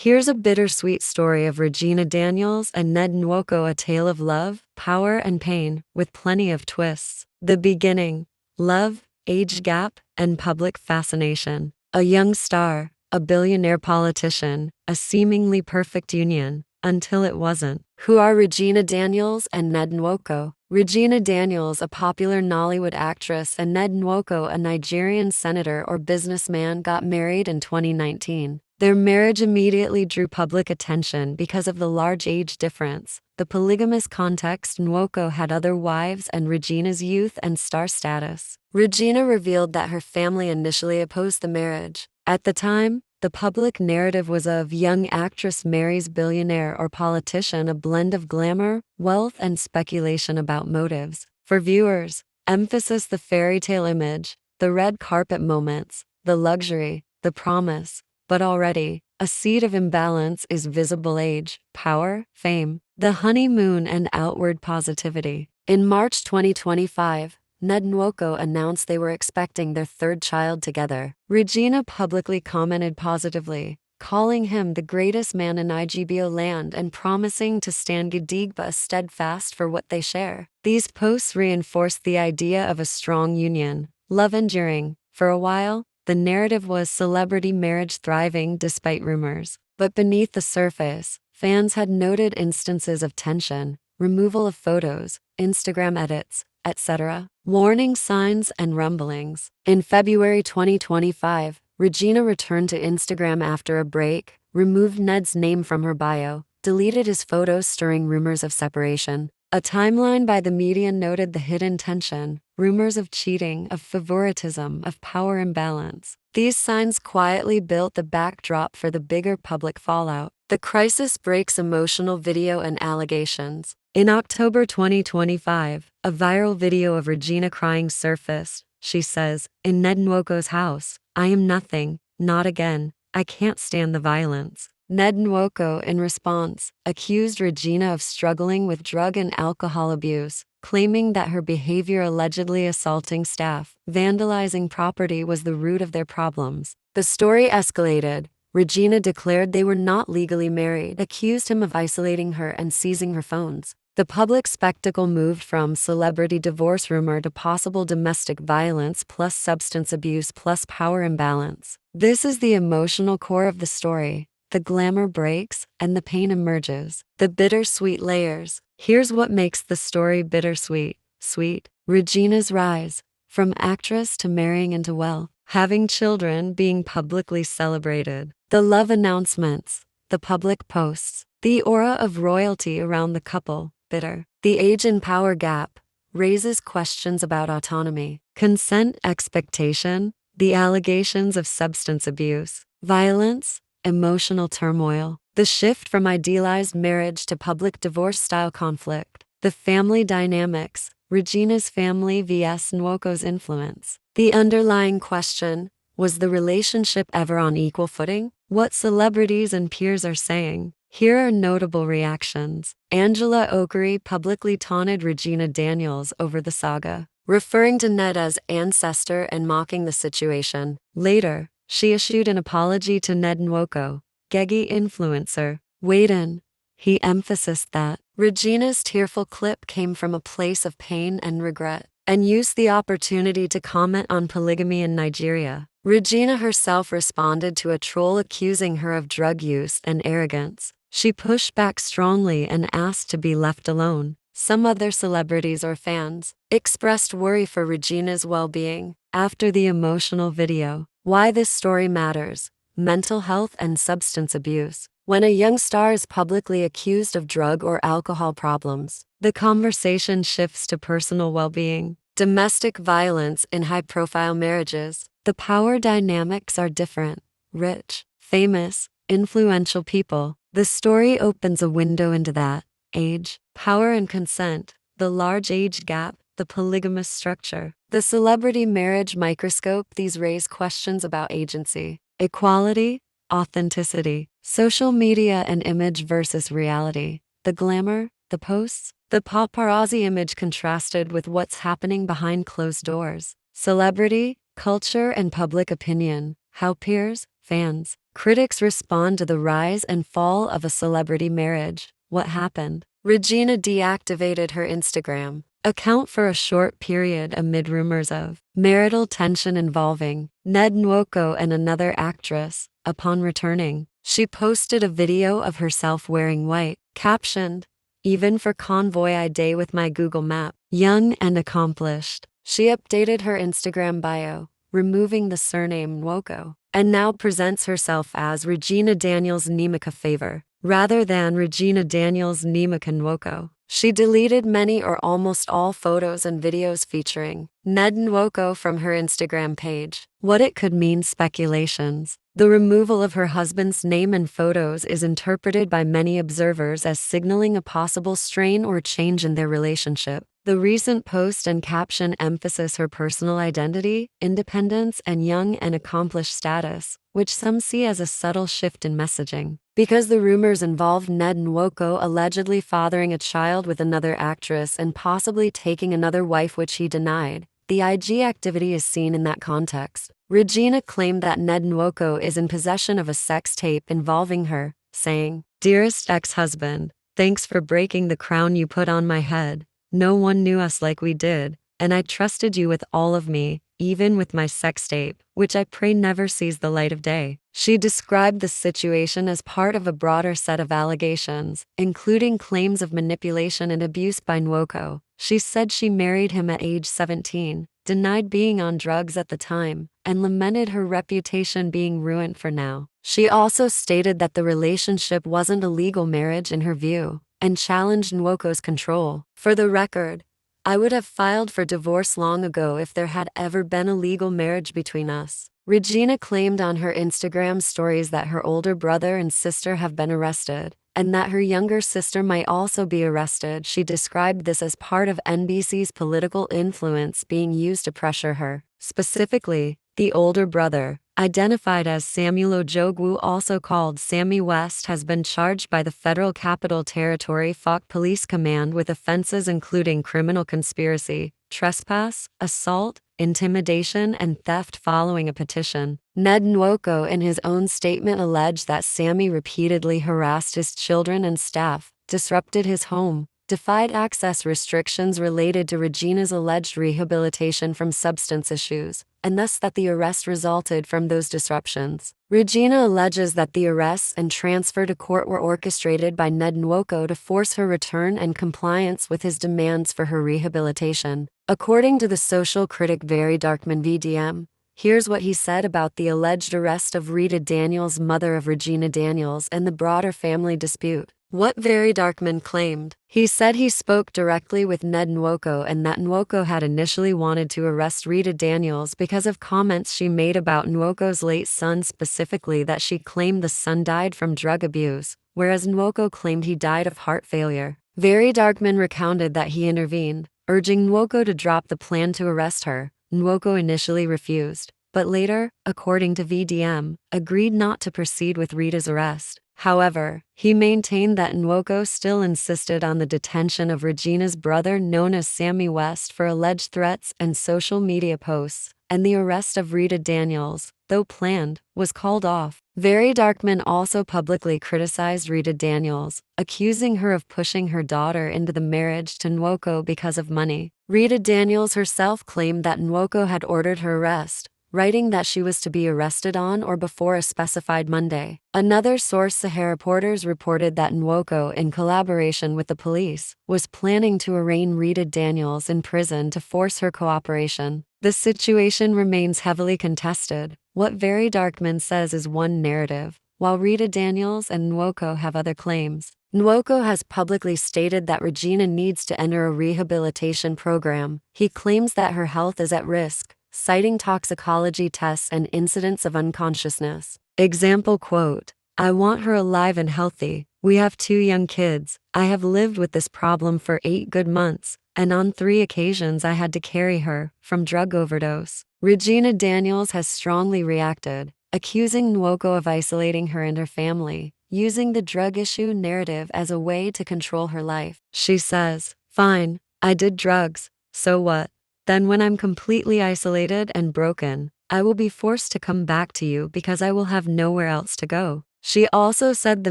Here's a bittersweet story of Regina Daniels and Ned Nwoko, a tale of love, power, and pain, with plenty of twists. The beginning: love, age gap, and public fascination. A young star, a billionaire politician, a seemingly perfect union, until it wasn't. Who are Regina Daniels and Ned Nwoko? Regina Daniels, a popular Nollywood actress, and Ned Nwoko, a Nigerian senator or businessman, got married in 2019. Their marriage immediately drew public attention because of the large age difference, the polygamous context. Nwoko had other wives, and Regina's youth and star status. Regina revealed that her family initially opposed the marriage. At the time, the public narrative was of young actress marries billionaire or politician, a blend of glamour, wealth, and speculation about motives. For viewers, emphasis: the fairy tale image, the red carpet moments, the luxury, the promise. But already, a seed of imbalance is visible: age, power, fame, the honeymoon, and outward positivity. In March 2025, Ned Nwoko announced they were expecting their third child together. Regina publicly commented positively, calling him the greatest man in Igbo land and promising to stand Gidigba steadfast for what they share. These posts reinforced the idea of a strong union, love enduring. For a while, the narrative was celebrity marriage thriving despite rumors. But beneath the surface, fans had noted instances of tension, removal of photos, Instagram edits, etc., warning signs and rumblings. In February 2025, Regina returned to Instagram after a break, removed Ned's name from her bio, deleted his photos, stirring rumors of separation. A timeline by the media noted the hidden tension: rumors of cheating, of favoritism, of power imbalance. These signs quietly built the backdrop for the bigger public fallout. The crisis breaks: emotional video and allegations. In October 2025, a viral video of Regina crying surfaced. She says, "In Ned Nwoko's house, I am nothing, not again, I can't stand the violence." Ned Nwoko, in response, accused Regina of struggling with drug and alcohol abuse, claiming that her behavior, allegedly assaulting staff, vandalizing property, was the root of their problems. The story escalated. Regina declared they were not legally married, accused him of isolating her and seizing her phones. The public spectacle moved from celebrity divorce rumor to possible domestic violence plus substance abuse plus power imbalance. This is the emotional core of the story. The glamour breaks, and the pain emerges. The bittersweet layers. Here's what makes the story bittersweet. Sweet. Regina's rise. From actress to marrying into wealth. Having children, being publicly celebrated. The love announcements. The public posts. The aura of royalty around the couple. Bitter. The age and power gap. Raises questions about autonomy. Consent, expectation. The allegations of substance abuse. Violence. Emotional turmoil. The shift from idealized marriage to public divorce-style conflict. The family dynamics. Regina's family vs. Nwoko's influence. The underlying question: was the relationship ever on equal footing? What celebrities and peers are saying. Here are notable reactions. Angela Okeri publicly taunted Regina Daniels over the saga, referring to Ned as ancestor and mocking the situation. Later, she issued an apology to Ned Nwoko, Gegi influencer. Weighed in. He emphasized that Regina's tearful clip came from a place of pain and regret, and used the opportunity to comment on polygamy in Nigeria. Regina herself responded to a troll accusing her of drug use and arrogance. She pushed back strongly and asked to be left alone. Some other celebrities or fans expressed worry for Regina's well-being after the emotional video. Why this story matters: mental health and substance abuse. When a young star is publicly accused of drug or alcohol problems, the conversation shifts to personal well-being. Domestic violence in high-profile marriages. The power dynamics are different. Rich, famous, influential people. The story opens a window into that. Age, power, and consent. The large age gap. The polygamous structure. The celebrity marriage microscope. These raise questions about agency, equality, authenticity. Social media and image versus reality. The glamour, the posts, the paparazzi image contrasted with what's happening behind closed doors. Celebrity, culture, and public opinion. How peers, fans. Critics respond to the rise and fall of a celebrity marriage. What happened? Regina deactivated her Instagram account for a short period amid rumors of marital tension involving Ned Nwoko and another actress. Upon returning, she posted a video of herself wearing white, captioned, "Even for convoy I day with my Google Map, young and accomplished." She updated her Instagram bio, removing the surname Nwoko, and now presents herself as Regina Daniels Nemeka Favor, rather than Regina Daniels Nemeka Nwoko. She deleted many or almost all photos and videos featuring Ned Nwoko from her Instagram page. What it could mean: speculations. The removal of her husband's name and photos is interpreted by many observers as signaling a possible strain or change in their relationship. The recent post and caption emphasize her personal identity, independence, and young and accomplished status, which some see as a subtle shift in messaging. Because the rumors involved Ned Nwoko allegedly fathering a child with another actress and possibly taking another wife, which he denied, the IG activity is seen in that context. Regina claimed that Ned Nwoko is in possession of a sex tape involving her, saying, "Dearest ex-husband, thanks for breaking the crown you put on my head. No one knew us like we did, and I trusted you with all of me, even with my sex tape, which I pray never sees the light of day." She described the situation as part of a broader set of allegations, including claims of manipulation and abuse by Nwoko. She said she married him at age 17, denied being on drugs at the time, and lamented her reputation being ruined for now. She also stated that the relationship wasn't a legal marriage in her view, and challenged Nwoko's control. "For the record, I would have filed for divorce long ago if there had ever been a legal marriage between us." Regina claimed on her Instagram stories that her older brother and sister have been arrested, and that her younger sister might also be arrested. She described this as part of NBC's political influence being used to pressure her. Specifically, the older brother, identified as Samuel Ojogwu, also called Sammy West, has been charged by the Federal Capital Territory FOC Police Command with offenses including criminal conspiracy, trespass, assault, intimidation, and theft following a petition. Ned Nwoko in his own statement alleged that Sammy repeatedly harassed his children and staff, disrupted his home, defied access restrictions related to Regina's alleged rehabilitation from substance issues, and thus that the arrest resulted from those disruptions. Regina alleges that the arrests and transfer to court were orchestrated by Ned Nwoko to force her return and compliance with his demands for her rehabilitation. According to the social critic Very Darkman VDM, here's what he said about the alleged arrest of Rita Daniels, mother of Regina Daniels, and the broader family dispute. What Very Darkman claimed: he said he spoke directly with Ned Nwoko and that Nwoko had initially wanted to arrest Rita Daniels because of comments she made about Nwoko's late son, specifically that she claimed the son died from drug abuse, whereas Nwoko claimed he died of heart failure. Very Darkman recounted that he intervened, urging Nwoko to drop the plan to arrest her. Nwoko initially refused, but later, according to VDM, agreed not to proceed with Rita's arrest. However, he maintained that Nwoko still insisted on the detention of Regina's brother, known as Sammy West, for alleged threats and social media posts, and the arrest of Rita Daniels, though planned, was called off. Very Darkman also publicly criticized Rita Daniels, accusing her of pushing her daughter into the marriage to Nwoko because of money. Rita Daniels herself claimed that Nwoko had ordered her arrest, writing that she was to be arrested on or before a specified Monday. Another source, Sahara Reporters, reported that Nwoko, in collaboration with the police, was planning to arraign Rita Daniels in prison to force her cooperation. The situation remains heavily contested. What Very Darkman says is one narrative, while Rita Daniels and Nwoko have other claims. Nwoko has publicly stated that Regina needs to enter a rehabilitation program. He claims that her health is at risk, citing toxicology tests and incidents of unconsciousness. Example quote, "I want her alive and healthy. We have 2 young kids. I have lived with this problem for 8 good months, and on 3 occasions I had to carry her from drug overdose." Regina Daniels has strongly reacted, accusing Nwoko of isolating her and her family, using the drug issue narrative as a way to control her life. She says, "Fine, I did drugs, so what? Then when I'm completely isolated and broken, I will be forced to come back to you because I will have nowhere else to go. She also said the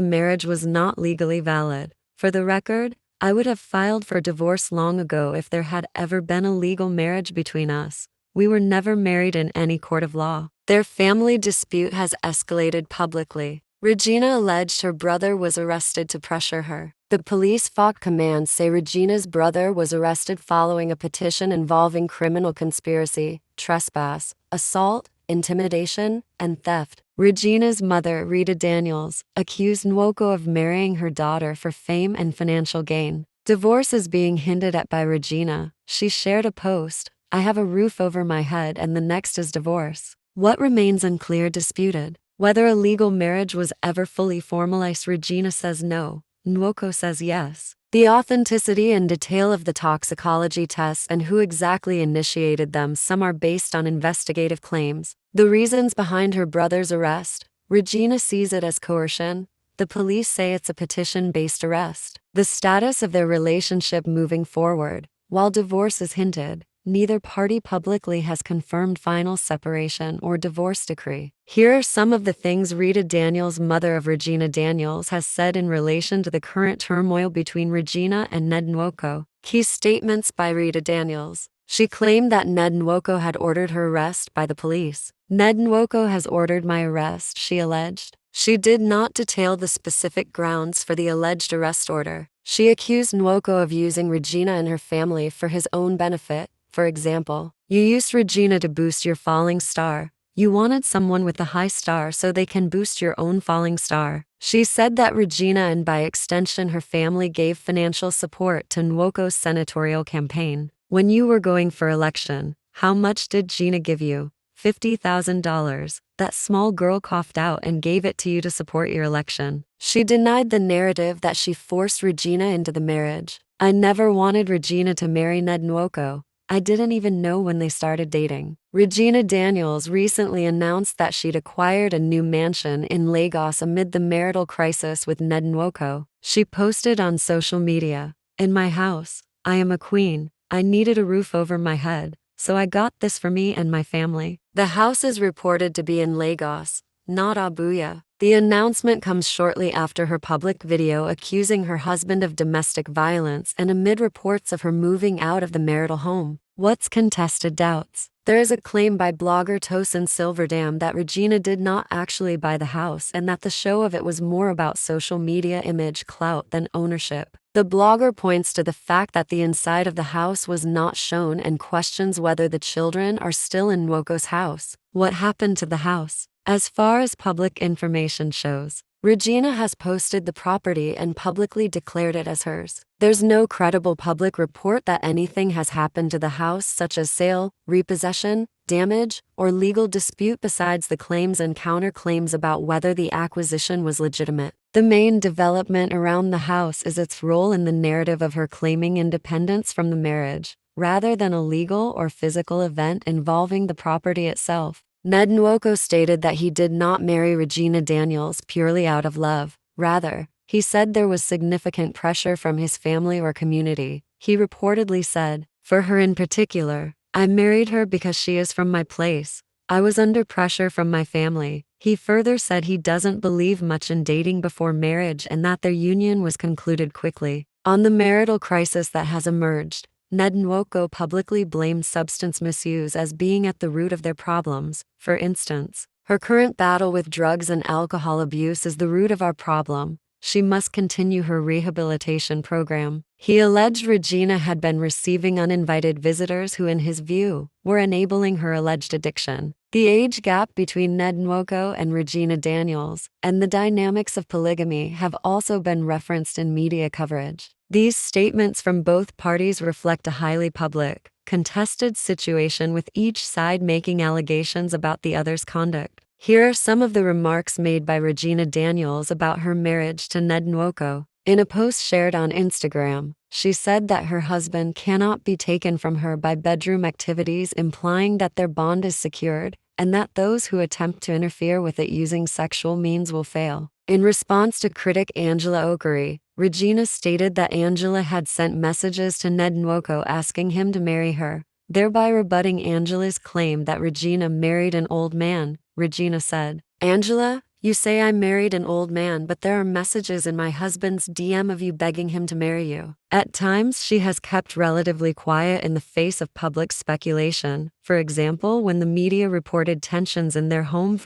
marriage was not legally valid. For the record, I would have filed for divorce long ago if there had ever been a legal marriage between us. We were never married in any court of law. Their family dispute has escalated publicly. Regina alleged her brother was arrested to pressure her. The police FOC commands say Regina's brother was arrested following a petition involving criminal conspiracy, trespass, assault, intimidation, and theft. Regina's mother, Rita Daniels, accused Nwoko of marrying her daughter for fame and financial gain. Divorce is being hinted at by Regina. She shared a post, "I have a roof over my head and the next is divorce." What remains unclear, disputed. Whether a legal marriage was ever fully formalized, Regina says no. Nwoko says yes. The authenticity and detail of the toxicology tests and who exactly initiated them, some are based on investigative claims. The reasons behind her brother's arrest, Regina sees it as coercion. The police say it's a petition-based arrest. The status of their relationship moving forward, while divorce is hinted, neither party publicly has confirmed final separation or divorce decree. Here are some of the things Rita Daniels, mother of Regina Daniels, has said in relation to the current turmoil between Regina and Ned Nwoko. Key statements by Rita Daniels. She claimed that Ned Nwoko had ordered her arrest by the police. "Ned Nwoko has ordered my arrest," she alleged. She did not detail the specific grounds for the alleged arrest order. She accused Nwoko of using Regina and her family for his own benefit. For example, "You used Regina to boost your falling star. You wanted someone with a high star so they can boost your own falling star." She said that Regina and by extension her family gave financial support to Nwoko's senatorial campaign. "When you were going for election, how much did Gina give you? $50,000. That small girl coughed out and gave it to you to support your election." She denied the narrative that she forced Regina into the marriage. "I never wanted Regina to marry Ned Nwoko. I didn't even know when they started dating." Regina Daniels recently announced that she'd acquired a new mansion in Lagos amid the marital crisis with Ned Nwoko. She posted on social media, "In my house, I am a queen. I needed a roof over my head, so I got this for me and my family." The house is reported to be in Lagos, not Abuja. The announcement comes shortly after her public video accusing her husband of domestic violence and amid reports of her moving out of the marital home. What's contested doubts? There is a claim by blogger Tosin Silverdam that Regina did not actually buy the house and that the show of it was more about social media image clout than ownership. The blogger points to the fact that the inside of the house was not shown and questions whether the children are still in Nwoko's house. What happened to the house? As far as public information shows, Regina has posted the property and publicly declared it as hers. There's no credible public report that anything has happened to the house, such as sale, repossession, damage, or legal dispute besides the claims and counterclaims about whether the acquisition was legitimate. The main development around the house is its role in the narrative of her claiming independence from the marriage, rather than a legal or physical event involving the property itself. Ned Nwoko stated that he did not marry Regina Daniels purely out of love. Rather, he said there was significant pressure from his family or community. He reportedly said, "For her in particular, I married her because she is from my place. I was under pressure from my family." He further said he doesn't believe much in dating before marriage and that their union was concluded quickly. On the marital crisis that has emerged, Ned Nwoko publicly blamed substance misuse as being at the root of their problems. For instance, "Her current battle with drugs and alcohol abuse is the root of our problem. She must continue her rehabilitation program." He alleged Regina had been receiving uninvited visitors who, in his view, were enabling her alleged addiction. The age gap between Ned Nwoko and Regina Daniels, and the dynamics of polygamy have also been referenced in media coverage. These statements from both parties reflect a highly public, contested situation with each side making allegations about the other's conduct. Here are some of the remarks made by Regina Daniels about her marriage to Ned Nwoko. In a post shared on Instagram, she said that her husband cannot be taken from her by bedroom activities, implying that their bond is secured, and that those who attempt to interfere with it using sexual means will fail. In response to critic Angela Okari, Regina stated that Angela had sent messages to Ned Nwoko asking him to marry her, thereby rebutting Angela's claim that Regina married an old man. Regina said, "Angela, you say I married an old man, but there are messages in my husband's DM of you begging him to marry you." At times, she has kept relatively quiet in the face of public speculation. For example, when the media reported tensions in their home,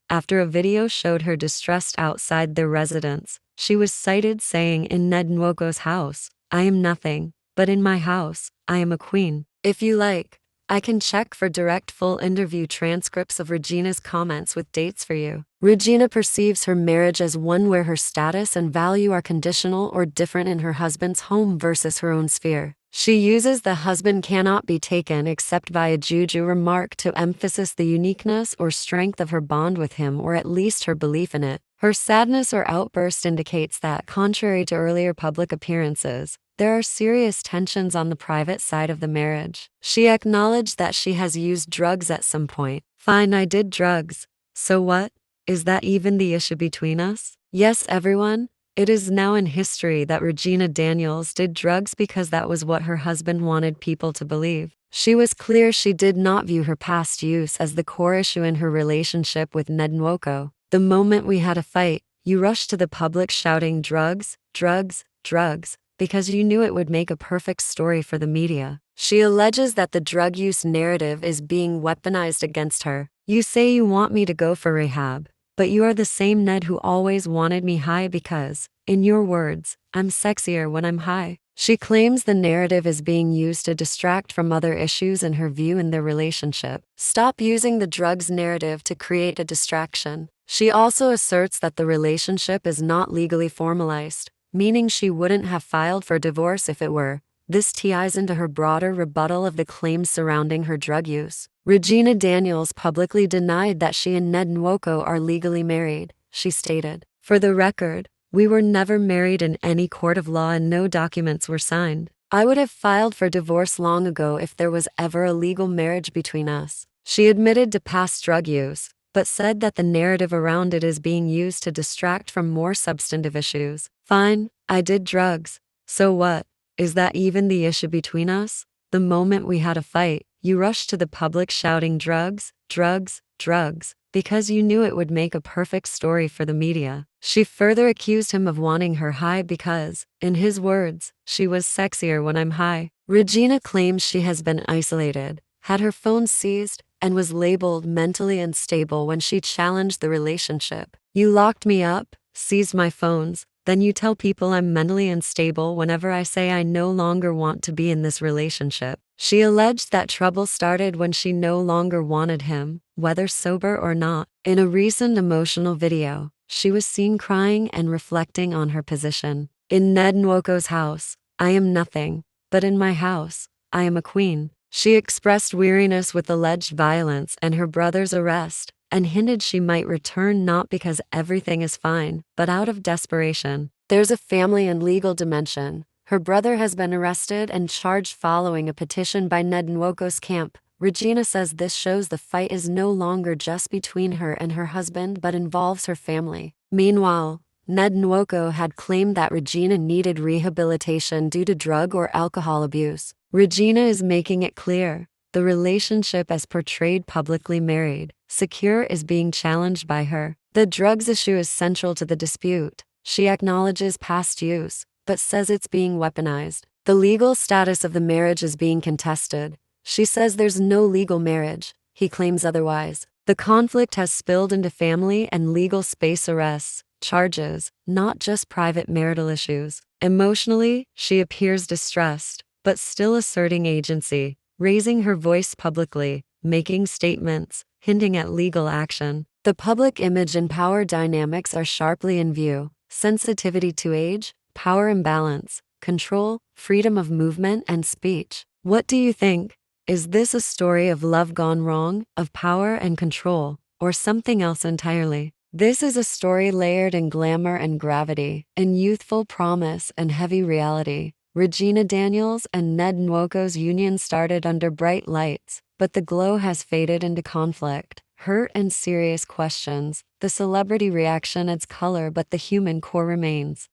after a video showed her distressed outside their residence, she was cited saying, "In Ned Nwoko's house, I am nothing, but in my house, I am a queen." If you like, I can check for direct full interview transcripts of Regina's comments with dates for you. Regina perceives her marriage as one where her status and value are conditional or different in her husband's home versus her own sphere. She uses "the husband cannot be taken except by a juju" remark to emphasize the uniqueness or strength of her bond with him, or at least her belief in it. Her sadness or outburst indicates that, contrary to earlier public appearances, there are serious tensions on the private side of the marriage. She acknowledged that she has used drugs at some point. "Fine, I did drugs. So what? Is that even the issue between us?" Yes, everyone. It is now in history that Regina Daniels did drugs because that was what her husband wanted people to believe. She was clear she did not view her past use as the core issue in her relationship with Ned Nwoko. "The moment we had a fight, you rushed to the public shouting drugs, drugs, drugs, because you knew it would make a perfect story for the media." She alleges that the drug use narrative is being weaponized against her. "You say you want me to go for rehab, but you are the same Ned who always wanted me high because, in your words, I'm sexier when I'm high." She claims the narrative is being used to distract from other issues in her view in their relationship. Stop using the drugs narrative to create a distraction. She also asserts that the relationship is not legally formalized, meaning she wouldn't have filed for divorce if it were. This ties into her broader rebuttal of the claims surrounding her drug use. Regina Daniels publicly denied that she and Ned Nwoko are legally married. She stated, "For the record, we were never married in any court of law and no documents were signed. I would have filed for divorce long ago if there was ever a legal marriage between us." She admitted to past drug use, but said that the narrative around it is being used to distract from more substantive issues. "Fine, I did drugs. So what? Is that even the issue between us? The moment we had a fight, you rushed to the public shouting drugs, drugs, drugs, because you knew it would make a perfect story for the media." She further accused him of wanting her high because, in his words, she was sexier when I'm high. Regina claims she has been isolated, had her phone seized, and was labeled mentally unstable when she challenged the relationship. "You locked me up, seized my phones, then you tell people I'm mentally unstable whenever I say I no longer want to be in this relationship." She alleged that trouble started when she no longer wanted him, whether sober or not. In a recent emotional video, she was seen crying and reflecting on her position. "In Ned Nwoko's house, I am nothing, but in my house, I am a queen." She expressed weariness with alleged violence and her brother's arrest, and hinted she might return not because everything is fine, but out of desperation. There's a family and legal dimension. Her brother has been arrested and charged following a petition by Ned Nwoko's camp. Regina says this shows the fight is no longer just between her and her husband but involves her family. Meanwhile, Ned Nwoko had claimed that Regina needed rehabilitation due to drug or alcohol abuse. Regina is making it clear, the relationship as portrayed publicly married, secure is being challenged by her. The drugs issue is central to the dispute. She acknowledges past use, but says it's being weaponized. The legal status of the marriage is being contested. She says there's no legal marriage. He claims otherwise. The conflict has spilled into family and legal space arrests, charges, not just private marital issues. Emotionally, she appears distressed, but still asserting agency, raising her voice publicly, making statements, hinting at legal action. The public image and power dynamics are sharply in view. Sensitivity to age, power imbalance, control, freedom of movement and speech. What do you think? Is this a story of love gone wrong, of power and control, or something else entirely? This is a story layered in glamour and gravity, in youthful promise and heavy reality. Regina Daniels and Ned Nwoko's union started under bright lights, but the glow has faded into conflict, hurt and serious questions. The celebrity reaction adds color, but the human core remains.